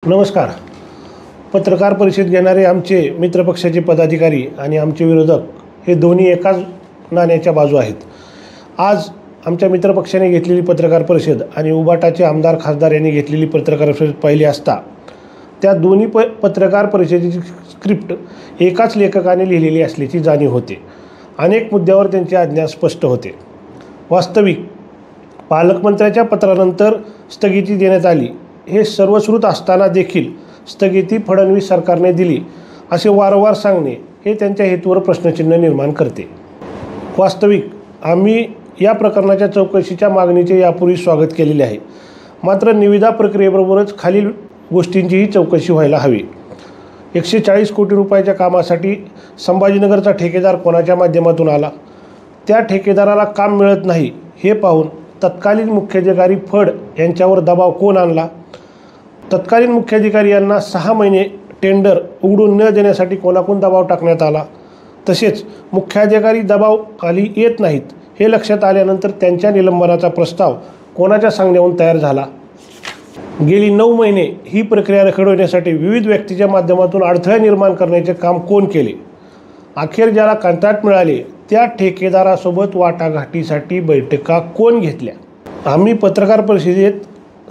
नमस्कार. पत्रकार परिषद घेणारे आमचे मित्रपक्षाचे पदाधिकारी आणि आमचे विरोधक हे दोन्ही एकाच नाण्याच्या बाजू आहेत. आज आमच्या मित्रपक्षाने घेतलेली पत्रकार परिषद आणि उबाटाचे आमदार खासदार यांनी घेतलेली पत्रकार परिषद पाहिली असता त्या दोन्ही पत्रकार परिषदेची स्क्रिप्ट एकाच लेखकाने लिहिलेली असल्याची जाणीव होते. अनेक मुद्द्यावर त्यांचे अज्ञान स्पष्ट होते. वास्तविक पालकमंत्र्याच्या पत्रानंतर स्थगिती देण्यात आली हे सर्वश्रुत असताना देखील स्थगिती फडणवीस सरकारने दिली असे वारंवार सांगणे हे त्यांच्या हेतूवर प्रश्नचिन्ह निर्माण करते. वास्तविक आम्ही या प्रकरणाच्या चौकशीच्या मागणीचे यापूर्वी स्वागत केलेले आहे. मात्र निविदा प्रक्रियेबरोबरच खालील गोष्टींचीही चौकशी व्हायला हवी. 140 कोटी रुपयाच्या कामासाठी संभाजीनगरचा ठेकेदार कोणाच्या माध्यमातून आला, त्या ठेकेदाराला काम मिळत नाही हे पाहून तत्कालीन मुख्याधिकारी फड यांच्यावर दबाव कोण आणला, तत्कालीन मुख्याधिकारी यांना 6 महिने टेंडर उघडून न देण्यासाठी कोणाकडून दबाव टाकण्यात आला, तसेच मुख्याधिकारी दबावाखाली येत नाहीत हे लक्षात आल्यानंतर त्यांच्या निलंबनाचा प्रस्ताव कोणाच्या सांगण्यावरून तयार झाला. गेली 9 महिने ही प्रक्रिया रखडवण्यासाठी विविध व्यक्तीच्या माध्यमातून अडथळे निर्माण करण्याचे काम कोण केले, अखेर ज्याला कंत्राट मिळाले त्या ठेकेदारासोबत वाटाघाटीसाठी बैठका कोण घेतल्या. आम्ही पत्रकार परिषदेत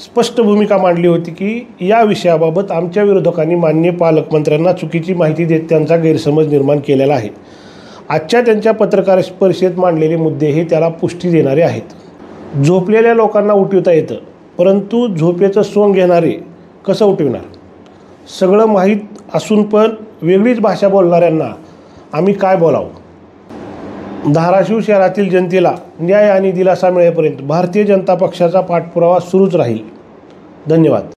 स्पष्ट भूमिका मांडली होती की या विषयाबाबत आमच्या विरोधकांनी माननीय पालकमंत्र्यांना चुकीची माहिती देत त्यांचा गैरसमज निर्माण केलेला आहे. आजच्या त्यांच्या पत्रकार परिषदेत मांडलेले मुद्दे हे त्याला पुष्टी देणारे आहेत. झोपलेल्या लोकांना उठवता येतं, परंतु झोपेचं सोंग घेणारे कसं उठविणार. सगळं माहीत असून पण वेगळीच भाषा बोलणाऱ्यांना आम्ही काय बोलावं. धाराशिव शहरातील जनतेला न्याय आणि दिलासा मिळेपर्यंत भारतीय जनता पक्षाचा पाठपुरावा सुरूच राहील. धन्यवाद.